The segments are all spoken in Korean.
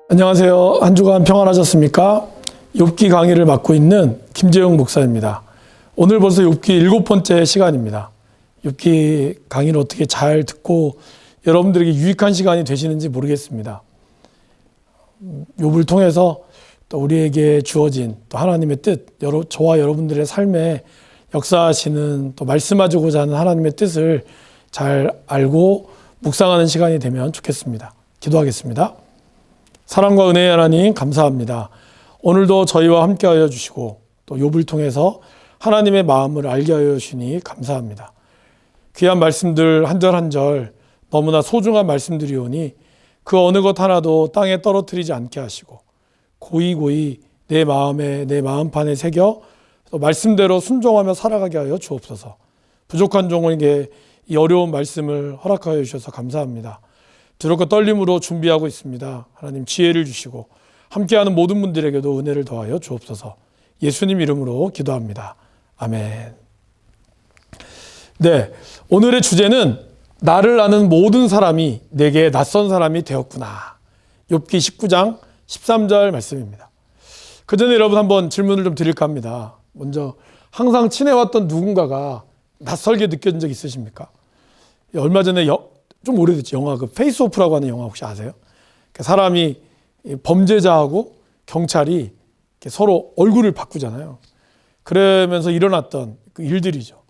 안녕하세요. 한 주간 평안하셨습니까? 욥기 강의를 맡고 있는 김재용 목사입니다. 오늘 벌써 욥기 7번째 시간입니다. 욥기 강의를 어떻게 잘 듣고 여러분들에게 유익한 시간이 되시는지 모르겠습니다. 욥을 통해서 또 우리에게 주어진 또 하나님의 뜻, 저와 여러분들의 삶에 역사하시는 또 말씀하고자 하는 하나님의 뜻을 잘 알고 묵상하는 시간이 되면 좋겠습니다. 기도하겠습니다. 사랑과 은혜의 하나님 감사합니다. 오늘도 저희와 함께하여 주시고 또 욥을 통해서 하나님의 마음을 알게 하여 주시니 감사합니다. 귀한 말씀들 한 절 한 절 너무나 소중한 말씀들이오니 그 어느 것 하나도 땅에 떨어뜨리지 않게 하시고 고이고이 내 마음에 내 마음판에 새겨 또 말씀대로 순종하며 살아가게 하여 주옵소서. 부족한 종에게 이 어려운 말씀을 허락하여 주셔서 감사합니다. 두렵고 떨림으로 준비하고 있습니다. 하나님 지혜를 주시고 함께하는 모든 분들에게도 은혜를 더하여 주옵소서. 예수님 이름으로 기도합니다. 아멘. 네, 오늘의 주제는 나를 아는 모든 사람이 내게 낯선 사람이 되었구나. 욥기 19장 13절 말씀입니다. 그 전에 여러분 한번 질문을 좀 드릴까 합니다. 먼저 항상 친해왔던 누군가가 낯설게 느껴진 적 있으십니까? 얼마 전에 좀 오래됐죠. 영화 그 페이스 오프라고 하는 영화 혹시 아세요? 사람이 범죄자하고 경찰이 서로 얼굴을 바꾸잖아요. 그러면서 일어났던 그 일들이죠.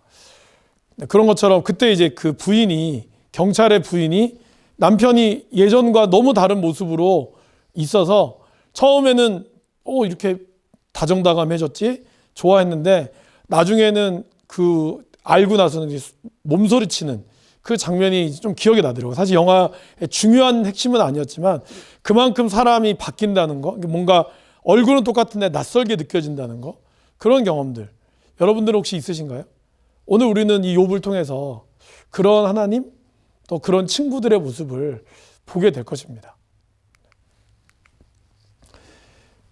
그런 것처럼 그때 이제 그 부인이 경찰의 부인이 남편이 예전과 너무 다른 모습으로 있어서 처음에는 이렇게 다정다감해졌지 좋아했는데 나중에는 그 알고 나서는 몸소리치는 그 장면이 좀 기억에 나더라고요. 사실 영화의 중요한 핵심은 아니었지만 그만큼 사람이 바뀐다는 거, 뭔가 얼굴은 똑같은데 낯설게 느껴진다는 거, 그런 경험들 여러분들은 혹시 있으신가요? 오늘 우리는 이 욥을 통해서 그런 하나님 또 그런 친구들의 모습을 보게 될 것입니다.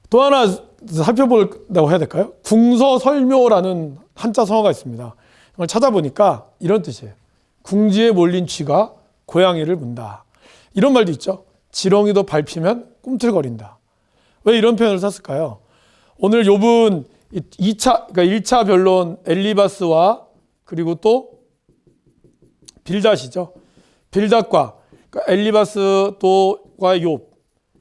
또 하나 살펴보려고 해야 될까요? 궁서설묘라는 한자 성어가 있습니다. 이걸 찾아보니까 이런 뜻이에요. 궁지에 몰린 쥐가 고양이를 문다. 이런 말도 있죠. 지렁이도 밟히면 꿈틀거린다. 왜 이런 표현을 썼을까요? 오늘 욥은 2차, 그러니까 1차 변론 엘리바스와 그리고 또 빌닷이죠. 빌닷과 그러니까 엘리바스 또와 욥,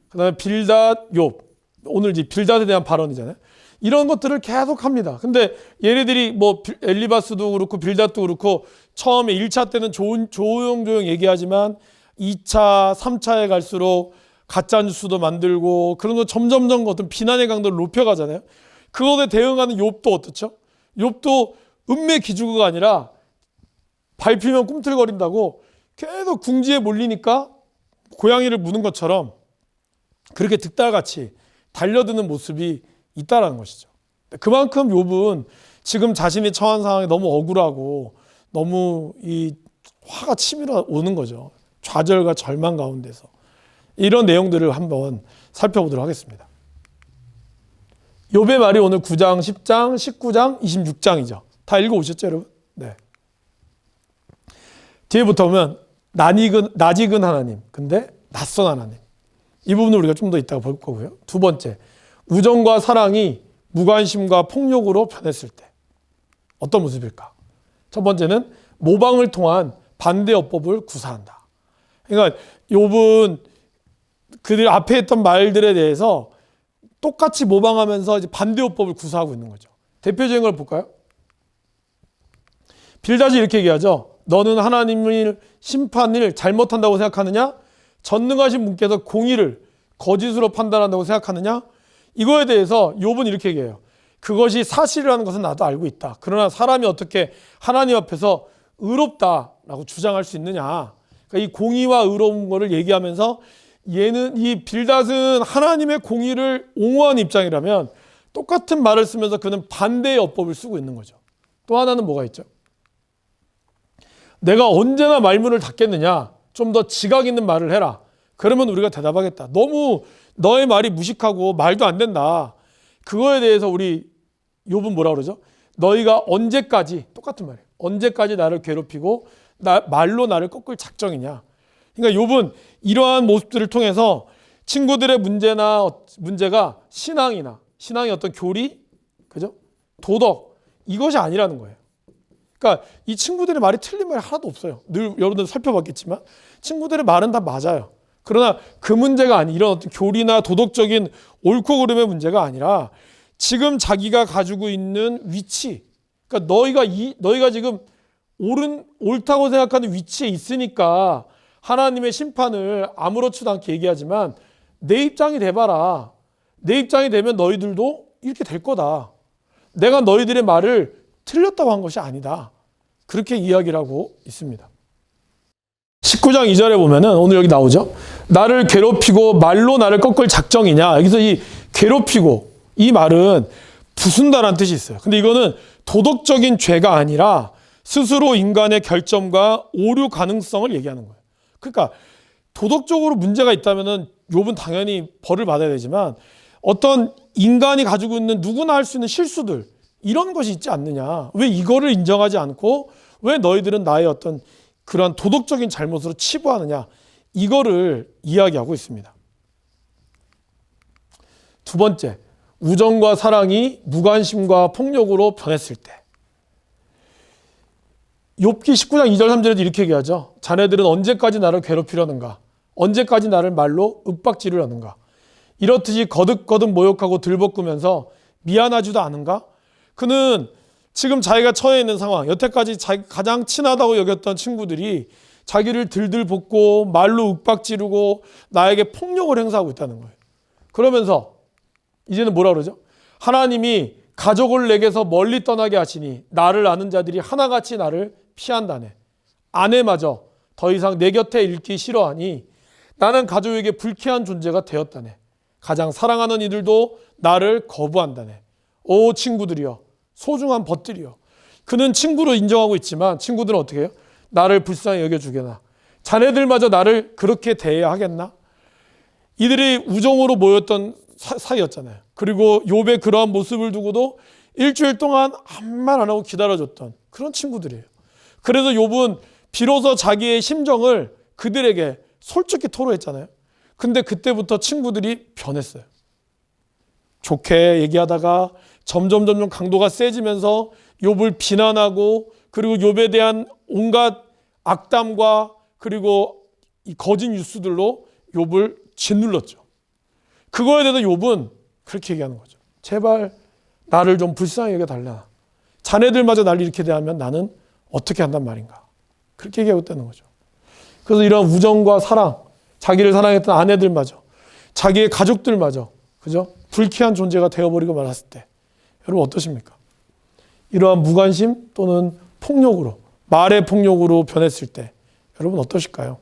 그다음에 빌닷, 욥. 오늘 이제 빌닷에 대한 발언이잖아요. 이런 것들을 계속 합니다. 근데 얘네들이 뭐 엘리바스도 그렇고 빌닷도 그렇고 처음에 1차 때는 조용조용 얘기하지만 2차, 3차에 갈수록 가짜뉴스도 만들고 그런 거 점점점 어떤 비난의 강도를 높여가잖아요. 그것에 대응하는 욥도 어떻죠? 욥도 은매기주가 아니라 밟히면 꿈틀거린다고 계속 궁지에 몰리니까 고양이를 무는 것처럼 그렇게 득달같이 달려드는 모습이 있다라는 것이죠. 그만큼 욥은 지금 자신이 처한 상황이 너무 억울하고 너무 이 화가 치밀어 오는 거죠. 좌절과 절망 가운데서. 이런 내용들을 한번 살펴보도록 하겠습니다. 욥의 말이 오늘 9장, 10장, 19장, 26장이죠. 다 읽어오셨죠, 여러분? 네. 뒤에부터 보면 낯익은 하나님, 근데 낯선 하나님. 이 부분을 우리가 좀 더 이따가 볼 거고요. 두 번째, 우정과 사랑이 무관심과 폭력으로 변했을 때 어떤 모습일까? 첫 번째는 모방을 통한 반대어법을 구사한다. 그러니까 욥은 그들 앞에 했던 말들에 대해서 똑같이 모방하면서 이제 반대어법을 구사하고 있는 거죠. 대표적인 걸 볼까요? 빌닷이 이렇게 얘기하죠. 너는 하나님의 심판을 잘못한다고 생각하느냐? 전능하신 분께서 공의를 거짓으로 판단한다고 생각하느냐? 이거에 대해서 욥은 이렇게 얘기해요. 그것이 사실이라는 것은 나도 알고 있다. 그러나 사람이 어떻게 하나님 앞에서 의롭다라고 주장할 수 있느냐. 그러니까 이 공의와 의로운 거를 얘기하면서 이 빌닷은 하나님의 공의를 옹호하는 입장이라면 똑같은 말을 쓰면서 그는 반대의 어법을 쓰고 있는 거죠. 또 하나는 뭐가 있죠? 내가 언제나 말문을 닫겠느냐. 좀 더 지각 있는 말을 해라. 그러면 우리가 대답하겠다. 너무 너의 말이 무식하고 말도 안 된다. 그거에 대해서 우리 욥은 뭐라 그러죠? 너희가 언제까지, 똑같은 말이에요. 언제까지 나를 괴롭히고 말로 나를 꺾을 작정이냐. 그러니까 욥은 이러한 모습들을 통해서 친구들의 문제가 신앙의 어떤 교리, 그죠? 도덕, 이것이 아니라는 거예요. 그러니까 이 친구들의 말이 틀린 말이 하나도 없어요. 늘 여러분들 살펴봤겠지만 친구들의 말은 다 맞아요. 그러나 그 문제가 이런 어떤 교리나 도덕적인 옳고 그름의 문제가 아니라 지금 자기가 가지고 있는 위치, 그러니까 너희가 지금 옳다고 생각하는 위치에 있으니까 하나님의 심판을 아무렇지도 않게 얘기하지만 내 입장이 돼봐라. 내 입장이 되면 너희들도 이렇게 될 거다. 내가 너희들의 말을 틀렸다고 한 것이 아니다. 그렇게 이야기를 하고 있습니다. 19장 2절에 보면은 오늘 여기 나오죠. 나를 괴롭히고 말로 나를 꺾을 작정이냐. 여기서 이 괴롭히고 이 말은 부순다라는 뜻이 있어요. 근데 이거는 도덕적인 죄가 아니라 스스로 인간의 결점과 오류 가능성을 얘기하는 거예요. 그러니까 도덕적으로 문제가 있다면은 욥은 당연히 벌을 받아야 되지만 어떤 인간이 가지고 있는 누구나 할 수 있는 실수들 이런 것이 있지 않느냐. 왜 이거를 인정하지 않고 왜 너희들은 나의 어떤 그러한 도덕적인 잘못으로 치부하느냐. 이거를 이야기하고 있습니다. 두 번째, 우정과 사랑이 무관심과 폭력으로 변했을 때. 욥기 19장 2절 3절에도 이렇게 얘기하죠. 자네들은 언제까지 나를 괴롭히려는가? 언제까지 나를 말로 윽박지르려는가? 이렇듯이 거듭거듭 모욕하고 들볶으면서 미안하지도 않은가? 그는 지금 자기가 처해 있는 상황, 여태까지 가장 친하다고 여겼던 친구들이 자기를 들들 볶고 말로 윽박지르고 나에게 폭력을 행사하고 있다는 거예요. 그러면서 이제는 뭐라 그러죠? 하나님이 가족을 내게서 멀리 떠나게 하시니 나를 아는 자들이 하나같이 나를 피한다네. 아내마저 더 이상 내 곁에 있기 싫어하니 나는 가족에게 불쾌한 존재가 되었다네. 가장 사랑하는 이들도 나를 거부한다네. 오 친구들이여, 소중한 벗들이여. 그는 친구로 인정하고 있지만 친구들은 어떻게 해요? 나를 불쌍히 여겨주게나. 자네들마저 나를 그렇게 대해야 하겠나? 이들이 우정으로 모였던 사이였잖아요. 그리고 욥의 그러한 모습을 두고도 일주일 동안 아무 말 안 하고 기다려줬던 그런 친구들이에요. 그래서 욥은 비로소 자기의 심정을 그들에게 솔직히 토로했잖아요. 근데 그때부터 친구들이 변했어요. 좋게 얘기하다가 점점 강도가 세지면서 욥을 비난하고 그리고 욥에 대한 온갖 악담과 그리고 이 거짓 뉴스들로 욥을 짓눌렀죠. 그거에 대해서 욥은 그렇게 얘기하는 거죠. 제발 나를 좀 불쌍히 여겨달라. 자네들마저 나를 이렇게 대하면 나는 어떻게 한단 말인가. 그렇게 얘기하고 있다는 거죠. 그래서 이런 우정과 사랑, 자기를 사랑했던 아내들마저, 자기의 가족들마저, 그죠? 불쾌한 존재가 되어버리고 말았을 때, 여러분 어떠십니까? 이러한 무관심 또는 폭력으로, 말의 폭력으로 변했을 때, 여러분 어떠실까요?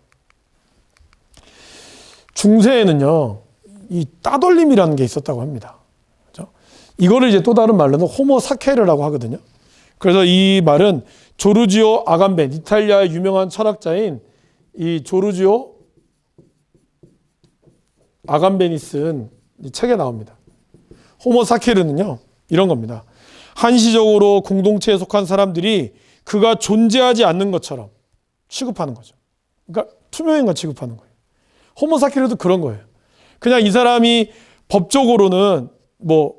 중세에는요, 이 따돌림이라는 게 있었다고 합니다. 그죠? 이거를 이제 또 다른 말로는 호모사케르라고 하거든요. 그래서 이 말은 조르지오 아간벤, 이탈리아의 유명한 철학자인 이 조르지오 아간벤이 쓴 이 책에 나옵니다. 호모사케르는요, 이런 겁니다. 한시적으로 공동체에 속한 사람들이 그가 존재하지 않는 것처럼 취급하는 거죠. 그러니까 투명인간 취급하는 거예요. 호모사케르도 그런 거예요. 그냥 이 사람이 법적으로는 뭐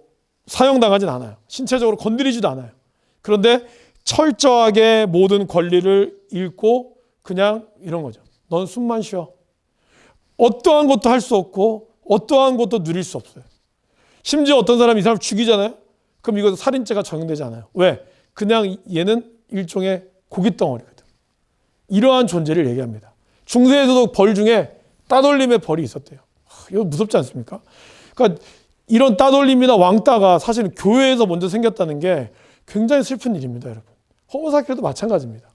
사형당하진 않아요. 신체적으로 건드리지도 않아요. 그런데 철저하게 모든 권리를 잃고 그냥 이런 거죠. 넌 숨만 쉬어. 어떠한 것도 할 수 없고 어떠한 것도 누릴 수 없어요. 심지어 어떤 사람이 이 사람을 죽이잖아요. 그럼 이것도 살인죄가 적용되지 않아요. 왜? 그냥 얘는 일종의 고깃덩어리거든. 이러한 존재를 얘기합니다. 중세에서도 벌 중에 따돌림의 벌이 있었대요. 이거 무섭지 않습니까? 그러니까 이런 따돌림이나 왕따가 사실은 교회에서 먼저 생겼다는 게 굉장히 슬픈 일입니다, 여러분. 호모사케르도 마찬가지입니다.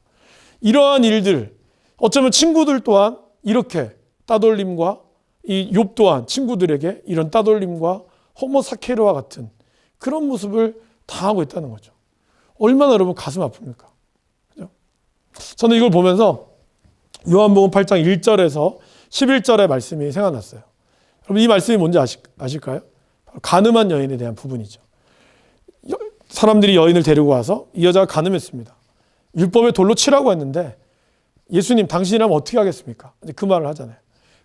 이러한 일들, 어쩌면 친구들 또한 이렇게 따돌림과 이 욥 또한 친구들에게 이런 따돌림과 호모사케르와 같은 그런 모습을 당하고 있다는 거죠. 얼마나 여러분 가슴 아픕니까? 그죠? 저는 이걸 보면서 요한복음 8장 1절에서 11절의 말씀이 생각났어요. 여러분 이 말씀이 뭔지 아실까요? 간음한 여인에 대한 부분이죠. 사람들이 여인을 데리고 와서 이 여자가 간음했습니다. 율법에 돌로 치라고 했는데 예수님 당신이라면 어떻게 하겠습니까? 그 말을 하잖아요.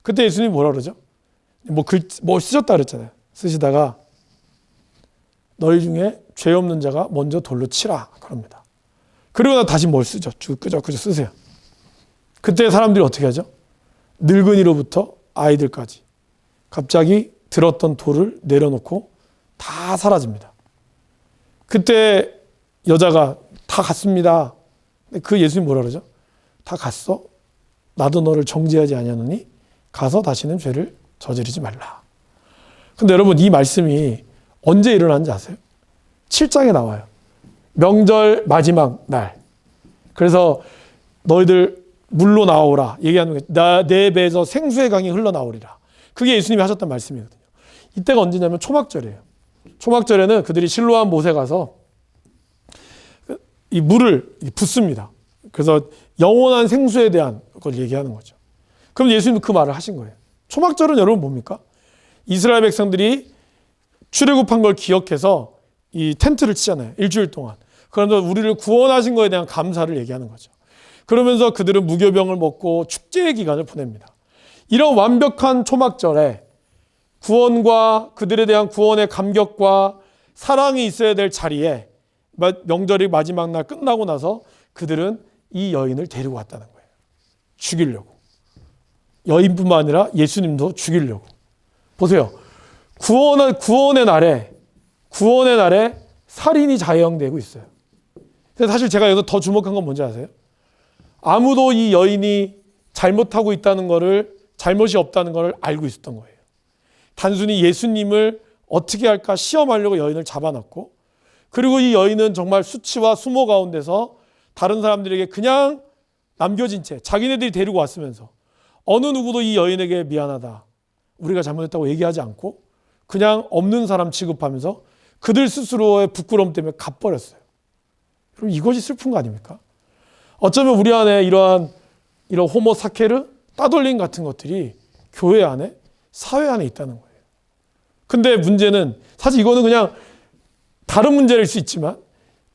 그때 예수님이 뭐라 그러죠? 뭐 쓰셨다 그랬잖아요. 쓰시다가 너희 중에 죄 없는 자가 먼저 돌로 치라 그럽니다. 그리고 나 다시 뭘 쓰죠? 쭉 끄적끄적 쓰세요. 그때 사람들이 어떻게 하죠? 늙은이로부터 아이들까지 갑자기 들었던 돌을 내려놓고 다 사라집니다. 그때 여자가 다 갔습니다. 그 예수님 뭐라 그러죠? 다 갔어? 나도 너를 정죄하지 아니하노니 가서 다시는 죄를 저지르지 말라. 근데 여러분 이 말씀이 언제 일어난지 아세요? 7장에 나와요. 명절 마지막 날. 그래서 너희들 물로 나오라 얘기하는 게 내 배에서 생수의 강이 흘러나오리라. 그게 예수님이 하셨던 말씀이거든요. 이때가 언제냐면 초막절이에요. 초막절에는 그들이 실로암 못에 가서 이 물을 붓습니다. 그래서 영원한 생수에 대한 걸 얘기하는 거죠. 그럼 예수님도 그 말을 하신 거예요. 초막절은 여러분 뭡니까? 이스라엘 백성들이 출애굽한 걸 기억해서 이 텐트를 치잖아요. 일주일 동안. 그러면서 우리를 구원하신 거에 대한 감사를 얘기하는 거죠. 그러면서 그들은 무교병을 먹고 축제의 기간을 보냅니다. 이런 완벽한 초막절에 구원과 그들에 대한 구원의 감격과 사랑이 있어야 될 자리에 명절이 마지막 날 끝나고 나서 그들은 이 여인을 데리고 왔다는 거예요. 죽이려고. 여인뿐만 아니라 예수님도 죽이려고. 보세요. 구원의 날에 살인이 자행되고 있어요. 근데 사실 제가 여기서 더 주목한 건 뭔지 아세요? 아무도 이 여인이 잘못하고 있다는 거를, 잘못이 없다는 걸 알고 있었던 거예요. 단순히 예수님을 어떻게 할까 시험하려고 여인을 잡아놨고, 그리고 이 여인은 정말 수치와 수모 가운데서 다른 사람들에게 그냥 남겨진 채 자기네들이 데리고 왔으면서 어느 누구도 이 여인에게 미안하다, 우리가 잘못했다고 얘기하지 않고 그냥 없는 사람 취급하면서 그들 스스로의 부끄러움 때문에 갚버렸어요. 그럼 이것이 슬픈 거 아닙니까? 어쩌면 우리 안에 이런 호모사케르, 따돌림 같은 것들이 교회 안에, 사회 안에 있다는 거예요. 근데 문제는 사실 이거는 그냥 다른 문제일 수 있지만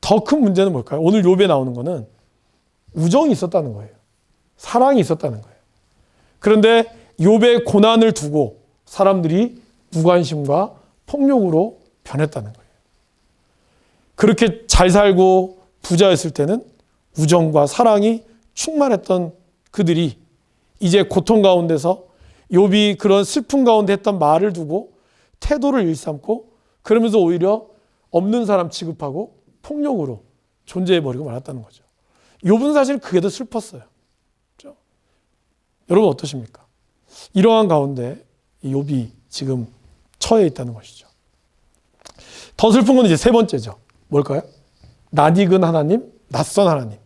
더 큰 문제는 뭘까요? 오늘 욥에 나오는 거는 우정이 있었다는 거예요. 사랑이 있었다는 거예요. 그런데 욥의 고난을 두고 사람들이 무관심과 폭력으로 변했다는 거예요. 그렇게 잘 살고 부자였을 때는 우정과 사랑이 충만했던 그들이 이제 고통 가운데서 욥이 그런 슬픔 가운데 했던 말을 두고 태도를 일삼고 그러면서 오히려 없는 사람 취급하고 폭력으로 존재해버리고 말았다는 거죠. 욥은 사실 그게 더 슬펐어요. 그렇죠? 여러분 어떠십니까? 이러한 가운데 욥이 지금 처해 있다는 것이죠. 더 슬픈 건 이제 세 번째죠. 뭘까요? 낯익은 하나님, 낯선 하나님.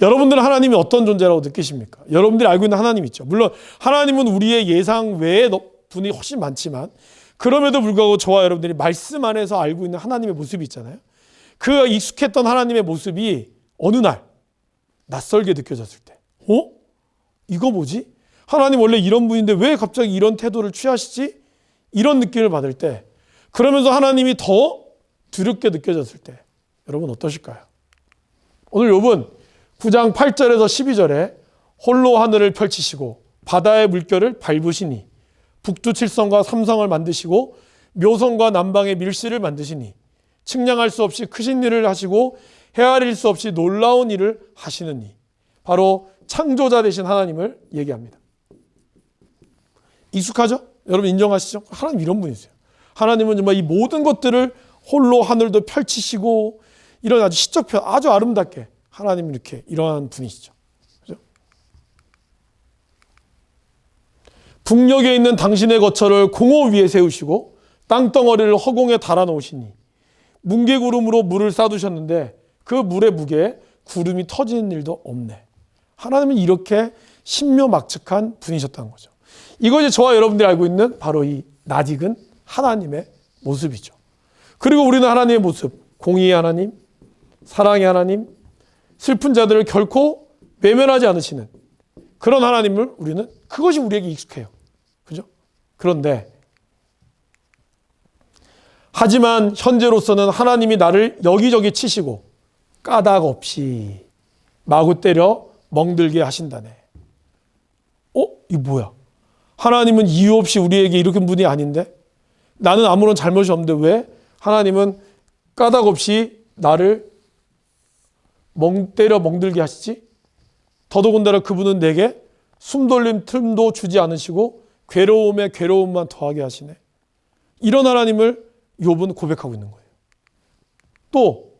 여러분들은 하나님이 어떤 존재라고 느끼십니까? 여러분들이 알고 있는 하나님 있죠. 물론 하나님은 우리의 예상 외의 분이 훨씬 많지만 그럼에도 불구하고 저와 여러분들이 말씀 안에서 알고 있는 하나님의 모습이 있잖아요. 그 익숙했던 하나님의 모습이 어느 날 낯설게 느껴졌을 때, 이거 뭐지? 하나님 원래 이런 분인데 왜 갑자기 이런 태도를 취하시지? 이런 느낌을 받을 때, 그러면서 하나님이 더 두렵게 느껴졌을 때 여러분 어떠실까요? 오늘 욥은 9장 8절에서 12절에 홀로 하늘을 펼치시고 바다의 물결을 밟으시니 북두칠성과 삼성을 만드시고 묘성과 남방의 밀실을 만드시니 측량할 수 없이 크신 일을 하시고 헤아릴 수 없이 놀라운 일을 하시느니, 바로 창조자 되신 하나님을 얘기합니다. 익숙하죠? 여러분 인정하시죠? 하나님 이런 분이세요. 하나님은 정말 이 모든 것들을 홀로 하늘도 펼치시고 이런 아주 시적 표 아주 아름답게 하나님 이렇게 이러한 분이시죠. 그죠? 북녘에 있는 당신의 거처를 공허 위에 세우시고 땅덩어리를 허공에 달아놓으시니 뭉게구름으로 물을 쌓두셨는데 그 물의 무게에 구름이 터지는 일도 없네. 하나님은 이렇게 신묘막측한 분이셨다는 거죠. 이것이 저와 여러분들이 알고 있는 바로 이 낯익은 하나님의 모습이죠. 그리고 우리는 하나님의 모습, 공의의 하나님, 사랑의 하나님, 슬픈 자들을 결코 외면하지 않으시는 그런 하나님을 우리는, 그것이 우리에게 익숙해요. 그죠? 그런데 하지만 현재로서는 하나님이 나를 여기저기 치시고 까닭 없이 마구 때려 멍들게 하신다네. 이거 뭐야? 하나님은 이유 없이 우리에게 이렇게 분이 아닌데? 나는 아무런 잘못이 없는데 왜 하나님은 까닭 없이 나를 때려 멍들게 하시지? 더더군다나 그분은 내게 숨돌림 틈도 주지 않으시고 괴로움에 괴로움만 더하게 하시네. 이런 하나님을 욥은 고백하고 있는 거예요. 또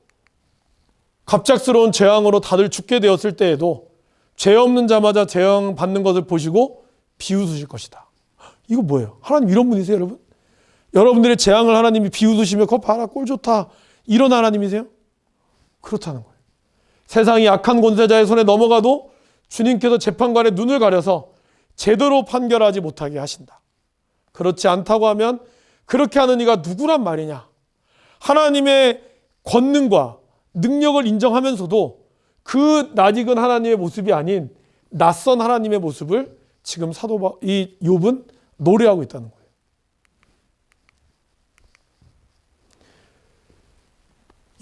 갑작스러운 재앙으로 다들 죽게 되었을 때에도 죄 없는 자마다 재앙 받는 것을 보시고 비웃으실 것이다. 이거 뭐예요? 하나님 이런 분이세요, 여러분? 여러분들의 재앙을 하나님이 비웃으시며 그거 봐라 꼴 좋다 이런 하나님이세요? 그렇다는 거예요. 세상이 악한 권세자의 손에 넘어가도 주님께서 재판관의 눈을 가려서 제대로 판결하지 못하게 하신다. 그렇지 않다고 하면 그렇게 하는 이가 누구란 말이냐? 하나님의 권능과 능력을 인정하면서도 그 낯익은 하나님의 모습이 아닌 낯선 하나님의 모습을 지금 이 욥은 노래하고 있다는 거예요.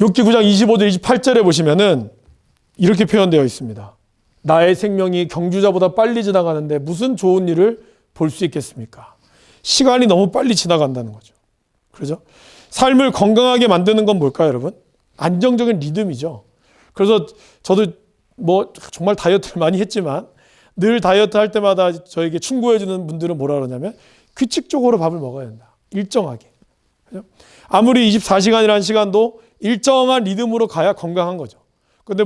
욥기 9장 25절 28절에 보시면은 이렇게 표현되어 있습니다. 나의 생명이 경주자보다 빨리 지나가는데 무슨 좋은 일을 볼 수 있겠습니까? 시간이 너무 빨리 지나간다는 거죠. 그렇죠? 삶을 건강하게 만드는 건 뭘까요, 여러분? 안정적인 리듬이죠. 그래서 저도 정말 다이어트를 많이 했지만 늘 다이어트 할 때마다 저에게 충고해 주는 분들은 뭐라 그러냐면 규칙적으로 밥을 먹어야 된다. 일정하게. 그렇죠? 아무리 24시간이라는 시간도 일정한 리듬으로 가야 건강한 거죠. 근데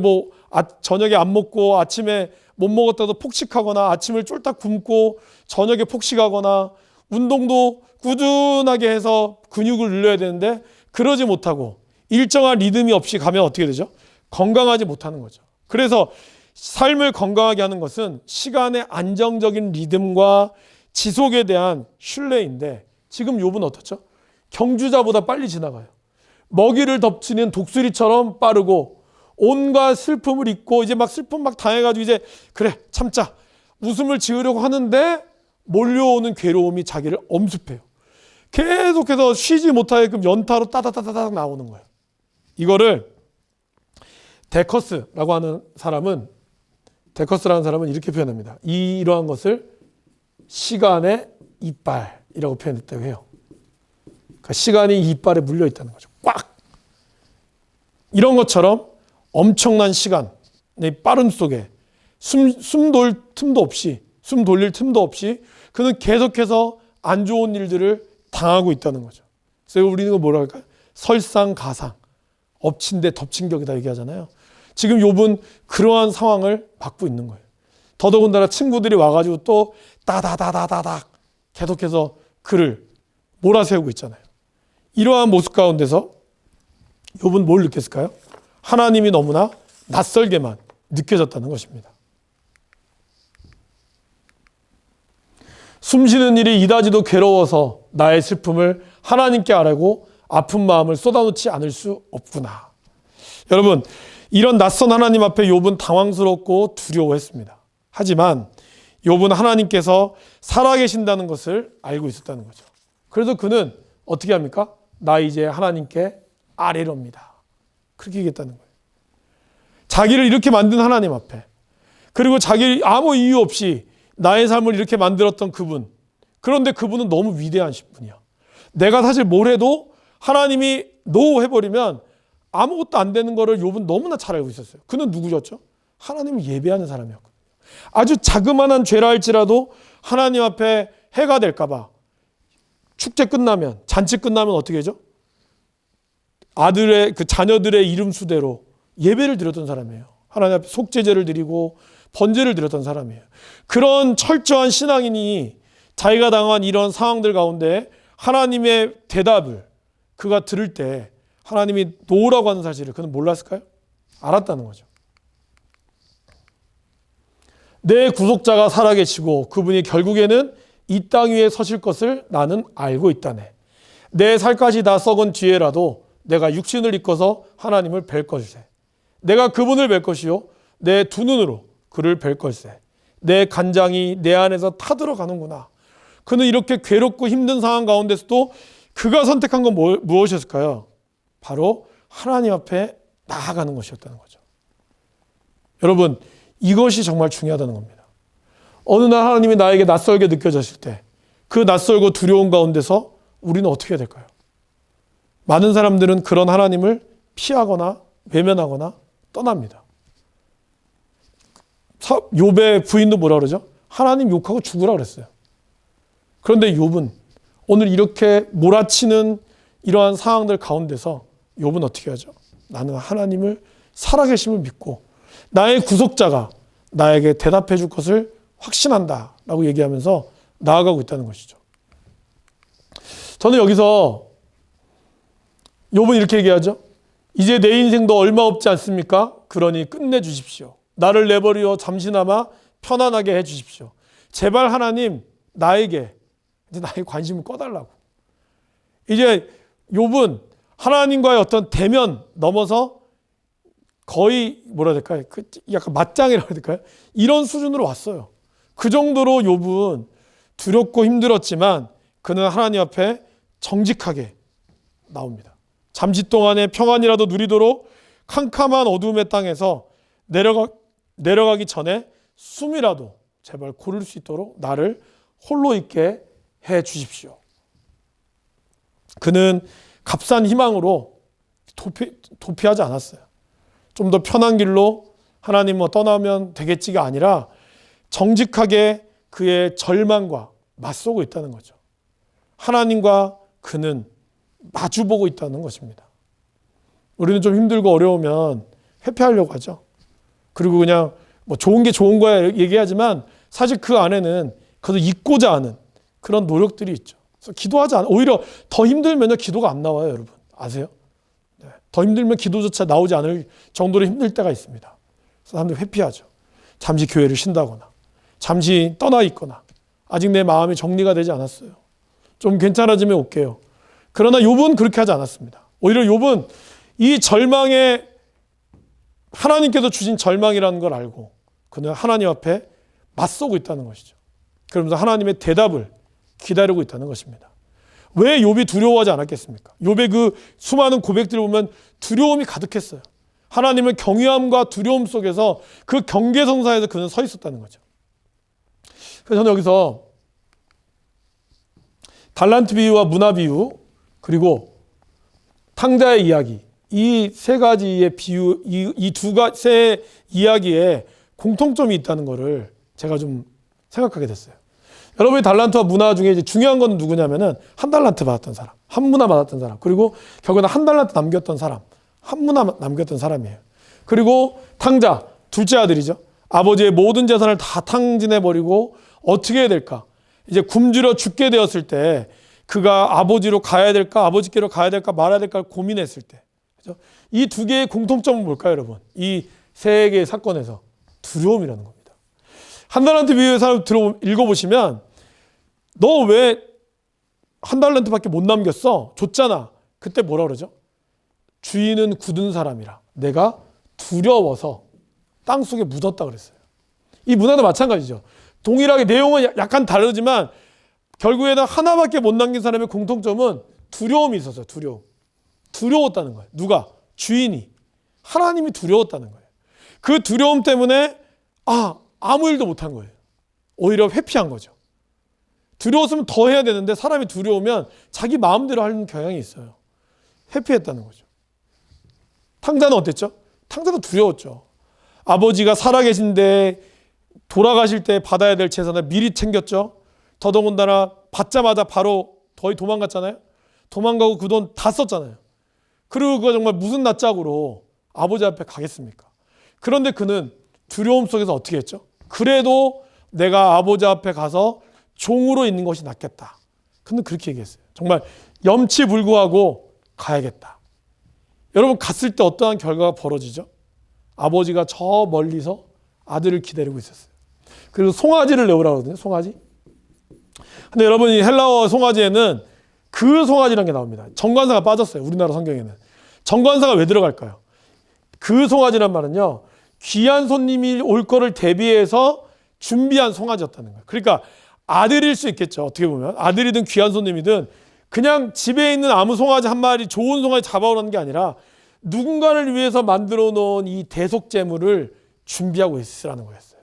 저녁에 안 먹고 아침에 못 먹었다도 폭식하거나 아침을 쫄딱 굶고 저녁에 폭식하거나 운동도 꾸준하게 해서 근육을 늘려야 되는데 그러지 못하고 일정한 리듬이 없이 가면 어떻게 되죠? 건강하지 못하는 거죠. 그래서 삶을 건강하게 하는 것은 시간의 안정적인 리듬과 지속에 대한 신뢰인데 지금 욥은 어떻죠? 경주자보다 빨리 지나가요. 먹이를 덮치는 독수리처럼 빠르고 온갖 슬픔을 잊고 이제 슬픔 당해가지고 이제 그래 참자 웃음을 지으려고 하는데 몰려오는 괴로움이 자기를 엄습해요. 계속해서 쉬지 못하게끔 연타로 따다다다닥 나오는 거예요. 이거를 데커스라는 사람은 이렇게 표현합니다. 이러한 것을 시간의 이빨이라고 표현했다고 해요. 그러니까 시간이 이빨에 물려 있다는 거죠. 꽉! 이런 것처럼 엄청난 시간의 빠름 속에 숨 돌릴 틈도 없이 그는 계속해서 안 좋은 일들을 당하고 있다는 거죠. 그래서 우리는 뭐라 할까요? 설상가상, 엎친 데 덮친 격이다 얘기하잖아요. 지금 욥은 그러한 상황을 받고 있는 거예요. 더더군다나 친구들이 와가지고 또 따다다다다닥 계속해서 그를 몰아세우고 있잖아요. 이러한 모습 가운데서 욥은 뭘 느꼈을까요? 하나님이 너무나 낯설게만 느껴졌다는 것입니다. 숨쉬는 일이 이다지도 괴로워서 나의 슬픔을 하나님께 아뢰고 아픈 마음을 쏟아놓지 않을 수 없구나. 여러분, 이런 낯선 하나님 앞에 욥은 당황스럽고 두려워했습니다. 하지만 욥은 하나님께서 살아계신다는 것을 알고 있었다는 거죠. 그래서 그는 어떻게 합니까? 나 이제 하나님께 아뢰렵니다. 그렇게 얘기했다는 거예요. 자기를 이렇게 만든 하나님 앞에, 그리고 자기 아무 이유 없이 나의 삶을 이렇게 만들었던 그분, 그런데 그분은 너무 위대한 분이야. 내가 사실 뭘 해도 하나님이 노 해버리면 아무것도 안 되는 거를 욥은 너무나 잘 알고 있었어요. 그는 누구였죠? 하나님을 예배하는 사람이었거든요. 아주 자그마한 죄라 할지라도 하나님 앞에 해가 될까 봐 축제 끝나면, 잔치 끝나면 어떻게 하죠? 자녀들의 이름 수대로 예배를 드렸던 사람이에요. 하나님 앞에 속죄제를 드리고 번제를 드렸던 사람이에요. 그런 철저한 신앙인이 자기가 당한 이런 상황들 가운데 하나님의 대답을 그가 들을 때 하나님이 노라고 하는 사실을 그는 몰랐을까요? 알았다는 거죠. 내 구속자가 살아계시고 그분이 결국에는 이 땅 위에 서실 것을 나는 알고 있다네. 내 살갗이 다 썩은 뒤에라도 내가 육신을 입고서 하나님을 뵐 것이세. 내가 그분을 뵐 것이요 내 두 눈으로 그를 뵐 것이세. 내 간장이 내 안에서 타들어가는구나. 그는 이렇게 괴롭고 힘든 상황 가운데서도 그가 선택한 건 무엇이었을까요? 바로 하나님 앞에 나아가는 것이었다는 거죠. 여러분, 이것이 정말 중요하다는 겁니다. 어느 날 하나님이 나에게 낯설게 느껴졌을 때 그 낯설고 두려운 가운데서 우리는 어떻게 해야 될까요? 많은 사람들은 그런 하나님을 피하거나 외면하거나 떠납니다. 욥의 부인도 뭐라 그러죠? 하나님 욕하고 죽으라 그랬어요. 그런데 욥은 오늘 이렇게 몰아치는 이러한 상황들 가운데서 욥은 어떻게 하죠? 나는 하나님을 살아계심을 믿고 나의 구속자가 나에게 대답해 줄 것을 확신한다 라고 얘기하면서 나아가고 있다는 것이죠. 저는 여기서 욥은 이렇게 얘기하죠. 이제 내 인생도 얼마 없지 않습니까? 그러니 끝내주십시오. 나를 내버려 잠시나마 편안하게 해주십시오. 제발 하나님 나에게 이제 나의 관심을 꺼달라고. 이제 욥은 하나님과의 어떤 대면 넘어서 거의 뭐라 해야 될까요? 약간 맞짱이라고 해야 될까요? 이런 수준으로 왔어요. 그 정도로 욥은 두렵고 힘들었지만 그는 하나님 앞에 정직하게 나옵니다. 잠시 동안의 평안이라도 누리도록 캄캄한 어두움의 땅에서 내려가기 전에 숨이라도 제발 고를 수 있도록 나를 홀로 있게 해 주십시오. 그는 값싼 희망으로 도피하지 않았어요. 좀 더 편한 길로 하나님 떠나면 되겠지가 아니라 정직하게 그의 절망과 맞서고 있다는 거죠. 하나님과 그는 마주보고 있다는 것입니다. 우리는 좀 힘들고 어려우면 회피하려고 하죠. 그리고 그냥 뭐 좋은 게 좋은 거야 얘기하지만 사실 그 안에는 그래도 잊고자 하는 그런 노력들이 있죠. 그래서 기도하지 않아. 오히려 더 힘들면요 기도가 안 나와요, 여러분. 아세요? 네. 더 힘들면 기도조차 나오지 않을 정도로 힘들 때가 있습니다. 그래서 사람들이 회피하죠. 잠시 교회를 쉰다거나 잠시 떠나 있거나 아직 내 마음이 정리가 되지 않았어요. 좀 괜찮아지면 올게요. 그러나 욥은 그렇게 하지 않았습니다. 오히려 욥은 이 절망에 하나님께서 주신 절망이라는 걸 알고 그는 하나님 앞에 맞서고 있다는 것이죠. 그러면서 하나님의 대답을 기다리고 있다는 것입니다. 왜 욥이 두려워하지 않았겠습니까? 욥의 그 수많은 고백들을 보면 두려움이 가득했어요. 하나님을 경외함과 두려움 속에서 그 경계선상에서 그는 서 있었다는 거죠. 그래서 저는 여기서 달란트 비유와 문화 비유 그리고 탕자의 이야기 이 세 가지의 비유 이 두 가지 이야기에 공통점이 있다는 것을 제가 좀 생각하게 됐어요. 여러분이 달란트와 문화 중에 이제 중요한 건 누구냐면은 한 달란트 받았던 사람, 한 문화 받았던 사람, 그리고 결국에는 한 달란트 남겼던 사람, 한 문화 남겼던 사람이에요. 그리고 탕자, 둘째 아들이죠. 아버지의 모든 재산을 다 탕진해 버리고 어떻게 해야 될까? 이제 굶주려 죽게 되었을 때 그가 아버지로 가야 될까, 아버지께로 가야 될까 말아야 될까 고민했을 때, 그렇죠? 이 두 개의 공통점은 뭘까요, 여러분? 이 세 개의 사건에서 두려움이라는 겁니다. 한 달란트 비유의 사람 읽어보시면 너 왜 한 달란트밖에 못 남겼어? 줬잖아. 그때 뭐라 그러죠? 주인은 굳은 사람이라 내가 두려워서 땅속에 묻었다 그랬어요. 이 문화도 마찬가지죠. 동일하게 내용은 약간 다르지만 결국에는 하나밖에 못 남긴 사람의 공통점은 두려움이 있었어요. 두려웠다는 거예요. 누가? 주인이. 하나님이 두려웠다는 거예요. 그 두려움 때문에 아무 일도 못한 거예요. 오히려 회피한 거죠. 두려웠으면 더 해야 되는데 사람이 두려우면 자기 마음대로 하는 경향이 있어요. 회피했다는 거죠. 탕자는 어땠죠? 탕자도 두려웠죠. 아버지가 살아계신데 돌아가실 때 받아야 될 재산을 미리 챙겼죠. 더더군다나 받자마자 바로 거의 도망갔잖아요. 도망가고 그 돈 다 썼잖아요. 그리고 그거 정말 무슨 낯짝으로 아버지 앞에 가겠습니까? 그런데 그는 두려움 속에서 어떻게 했죠? 그래도 내가 아버지 앞에 가서 종으로 있는 것이 낫겠다. 그는 그렇게 얘기했어요. 정말 염치불구하고 가야겠다. 여러분 갔을 때 어떠한 결과가 벌어지죠? 아버지가 저 멀리서 아들을 기다리고 있었어요. 그리고 송아지를 내오라고 하거든요. 송아지. 근데 여러분 이 헬라어 송아지에는 그 송아지라는 게 나옵니다. 정관사가 빠졌어요. 우리나라 성경에는. 정관사가 왜 들어갈까요? 그 송아지란 말은요. 귀한 손님이 올 거를 대비해서 준비한 송아지였다는 거예요. 그러니까 아들일 수 있겠죠. 어떻게 보면. 아들이든 귀한 손님이든 그냥 집에 있는 아무 송아지 한 마리 좋은 송아지 잡아오라는 게 아니라 누군가를 위해서 만들어 놓은 이 대속제물을 준비하고 있으라는 거였어요.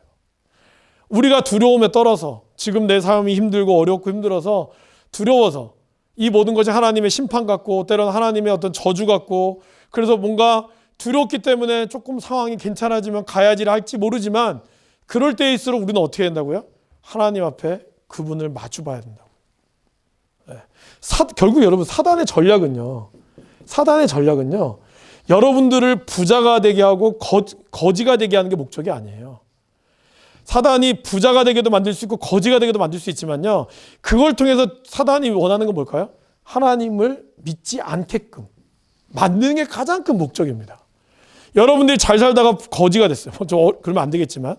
우리가 두려움에 떨어서 지금 내 삶이 힘들고 어렵고 힘들어서 두려워서 이 모든 것이 하나님의 심판 같고 때로는 하나님의 어떤 저주 같고 그래서 뭔가 두렵기 때문에 조금 상황이 괜찮아지면 가야지라 할지 모르지만 그럴 때일수록 우리는 어떻게 된다고요? 하나님 앞에 그분을 마주 봐야 된다고. 네. 결국 여러분 사단의 전략은요. 여러분들을 부자가 되게 하고 거지가 되게 하는 게 목적이 아니에요. 사단이 부자가 되게도 만들 수 있고 거지가 되게도 만들 수 있지만요. 그걸 통해서 사단이 원하는 건 뭘까요? 하나님을 믿지 않게끔 만드는 게 가장 큰 목적입니다. 여러분들이 잘 살다가 거지가 됐어요. 그러면 안 되겠지만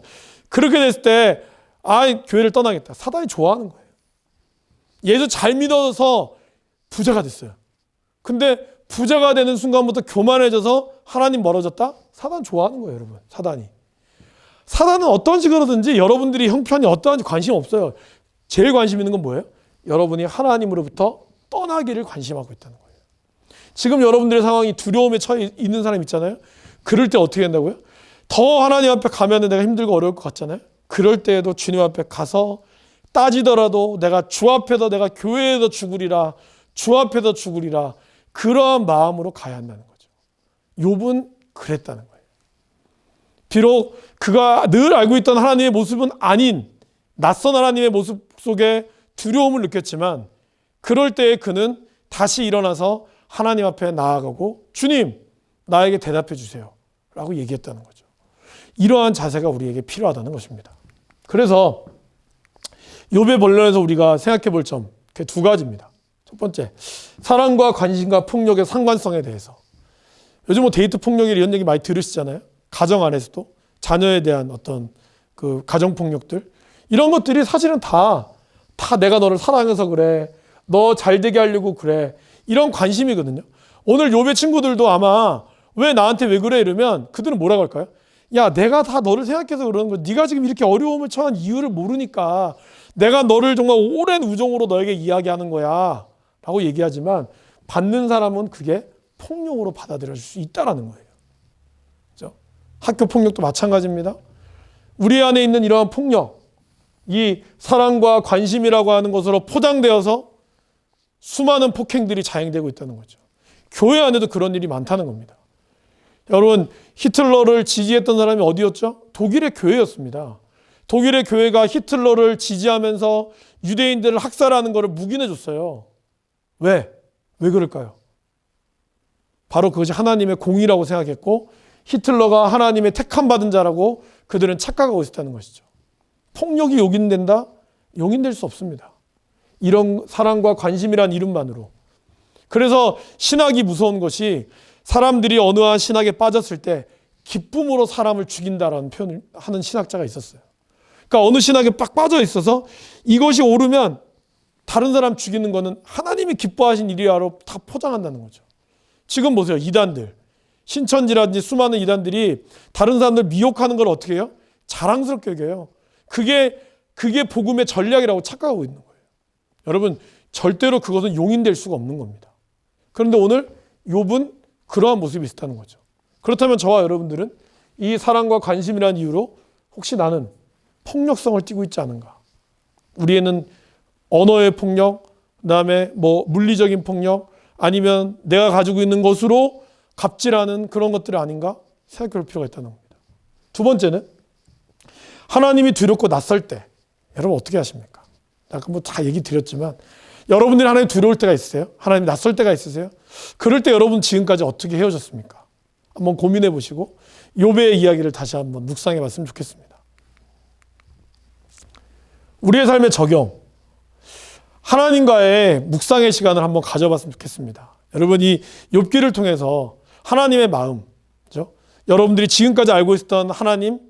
그렇게 됐을 때 교회를 떠나겠다. 사단이 좋아하는 거예요. 예수 잘 믿어서 부자가 됐어요. 근데 부자가 되는 순간부터 교만해져서 하나님 멀어졌다? 사단 좋아하는 거예요, 여러분. 사단은 어떤 식으로든지 여러분들이 형편이 어떠한지 관심 없어요. 제일 관심 있는 건 뭐예요? 여러분이 하나님으로부터 떠나기를 관심하고 있다는 거예요. 지금 여러분들의 상황이 두려움에 처해 있는 사람 있잖아요. 그럴 때 어떻게 된다고요? 더 하나님 앞에 가면 내가 힘들고 어려울 것 같잖아요. 그럴 때에도 주님 앞에 가서 따지더라도 내가 주 앞에서 내가 교회에서 죽으리라 주 앞에서 죽으리라 그러한 마음으로 가야 한다는 거죠. 욥은 그랬다는 거예요. 비록 그가 늘 알고 있던 하나님의 모습은 아닌 낯선 하나님의 모습 속에 두려움을 느꼈지만 그럴 때에 그는 다시 일어나서 하나님 앞에 나아가고 주님 나에게 대답해 주세요 라고 얘기했다는 거죠. 이러한 자세가 우리에게 필요하다는 것입니다. 그래서 욥의 본론에서 우리가 생각해 볼 점 두 가지입니다. 첫 번째, 사랑과 관심과 폭력의 상관성에 대해서. 요즘 데이트 폭력 이런 얘기 많이 들으시잖아요. 가정 안에서도 자녀에 대한 어떤 그 가정 폭력들 이런 것들이 사실은 다 내가 너를 사랑해서 그래. 너 잘 되게 하려고 그래. 이런 관심이거든요. 오늘 욥의 친구들도 아마 왜 나한테 왜 그래 이러면 그들은 뭐라고 할까요? 야, 내가 다 너를 생각해서 그러는 거야. 네가 지금 이렇게 어려움을 처한 이유를 모르니까 내가 너를 정말 오랜 우정으로 너에게 이야기하는 거야 라고 얘기하지만 받는 사람은 그게 폭력으로 받아들여질 수 있다는 거예요. 그렇죠? 학교 폭력도 마찬가지입니다. 우리 안에 있는 이러한 폭력, 이 사랑과 관심이라고 하는 것으로 포장되어서 수많은 폭행들이 자행되고 있다는 거죠. 교회 안에도 그런 일이 많다는 겁니다. 여러분, 히틀러를 지지했던 사람이 어디였죠? 독일의 교회였습니다. 독일의 교회가 히틀러를 지지하면서 유대인들을 학살하는 것을 묵인해 줬어요. 왜? 왜 그럴까요? 바로 그것이 하나님의 공의라고 생각했고 히틀러가 하나님의 택함받은 자라고 그들은 착각하고 있었다는 것이죠. 폭력이 용인된다? 용인될 수 없습니다. 이런 사랑과 관심이란 이름만으로. 그래서 신학이 무서운 것이 사람들이 어느 한 신학에 빠졌을 때 기쁨으로 사람을 죽인다라는 표현을 하는 신학자가 있었어요. 그러니까 어느 신학에 빡 빠져 있어서 이것이 옳으면 다른 사람 죽이는 거는 하나님이 기뻐하신 일이라고 다 포장한다는 거죠. 지금 보세요. 이단들. 신천지라든지 수많은 이단들이 다른 사람들 미혹하는 걸 어떻게 해요? 자랑스럽게 여겨요. 그게 복음의 전략이라고 착각하고 있는 거예요. 여러분, 절대로 그것은 용인될 수가 없는 겁니다. 그런데 오늘 욥은 그러한 모습이 있었다는 거죠. 그렇다면 저와 여러분들은 이 사랑과 관심이라는 이유로 혹시 나는 폭력성을 띠고 있지 않은가? 우리에는 언어의 폭력, 그다음에 물리적인 폭력, 아니면 내가 가지고 있는 것으로 갑질하는 그런 것들이 아닌가 생각해 볼 필요가 있다는 겁니다. 두 번째는 하나님이 두렵고 낯설 때 여러분 어떻게 하십니까? 아까 다 얘기 드렸지만 여러분들이 하나님 두려울 때가 있으세요? 하나님 낯설 때가 있으세요? 그럴 때 여러분 지금까지 어떻게 헤어졌습니까? 한번 고민해 보시고 욥의 이야기를 다시 한번 묵상해 봤으면 좋겠습니다. 우리의 삶의 적용, 하나님과의 묵상의 시간을 한번 가져봤으면 좋겠습니다. 여러분 이 욥기를 통해서 하나님의 마음, 그렇죠? 여러분들이 지금까지 알고 있었던 하나님,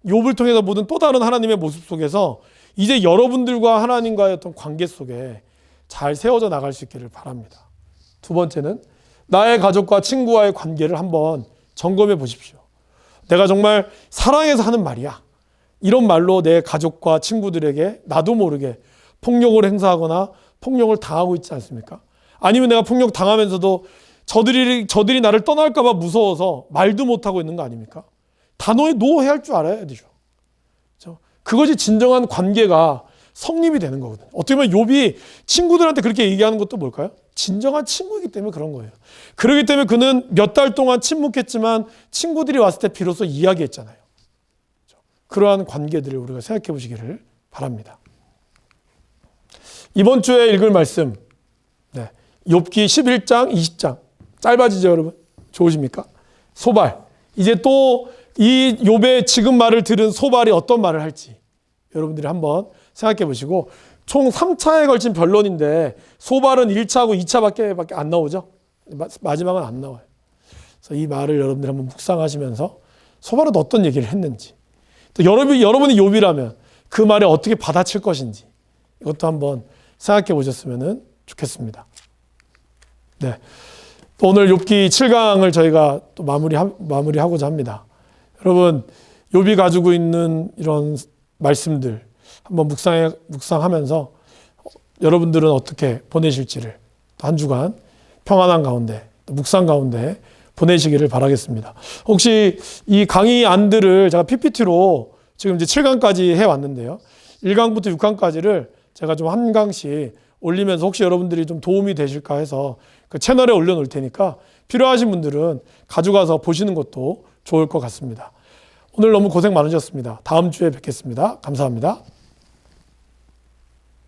욥을 통해서 보던 또 다른 하나님의 모습 속에서 이제 여러분들과 하나님과의 어떤 관계 속에 잘 세워져 나갈 수 있기를 바랍니다. 두 번째는 나의 가족과 친구와의 관계를 한번 점검해 보십시오. 내가 정말 사랑해서 하는 말이야. 이런 말로 내 가족과 친구들에게 나도 모르게 폭력을 행사하거나 폭력을 당하고 있지 않습니까? 아니면 내가 폭력 당하면서도 저들이 나를 떠날까 봐 무서워서 말도 못하고 있는 거 아닙니까? 단호히 노해야 할 줄 알아야 되죠. 그렇죠? 그것이 진정한 관계가 성립이 되는 거거든요. 어떻게 보면 욥이 친구들한테 그렇게 얘기하는 것도 뭘까요? 진정한 친구이기 때문에 그런 거예요. 그렇기 때문에 그는 몇 달 동안 침묵했지만 친구들이 왔을 때 비로소 이야기했잖아요. 그러한 관계들을 우리가 생각해 보시기를 바랍니다. 이번 주에 읽을 말씀, 욥기 11장, 20장. 짧아지죠, 여러분? 좋으십니까? 소발. 이제 또 이 욥의 지금 말을 들은 소발이 어떤 말을 할지 여러분들이 한번 생각해 보시고, 총 3차에 걸친 변론인데 소발은 1차하고 2차밖에 안 나오죠. 마지막은 안 나와요. 그래서 이 말을 여러분들이 한번 묵상하시면서 소발은 어떤 얘기를 했는지, 또 여러분이 욥이라면 그 말에 어떻게 받아칠 것인지 이것도 한번 생각해 보셨으면 좋겠습니다. 네. 또 오늘 욥기 7강을 저희가 또 마무리하고자 합니다. 여러분, 욥이 가지고 있는 이런 말씀들 한번 묵상하면서 여러분들은 어떻게 보내실지를 한 주간 평안한 가운데, 묵상 가운데 보내시기를 바라겠습니다. 혹시 이 강의 안들을 제가 PPT로 지금 이제 7강까지 해왔는데요. 1강부터 6강까지를 제가 좀 한 강씩 올리면서 혹시 여러분들이 좀 도움이 되실까 해서 그 채널에 올려놓을 테니까 필요하신 분들은 가져가서 보시는 것도 좋을 것 같습니다. 오늘 너무 고생 많으셨습니다. 다음 주에 뵙겠습니다. 감사합니다.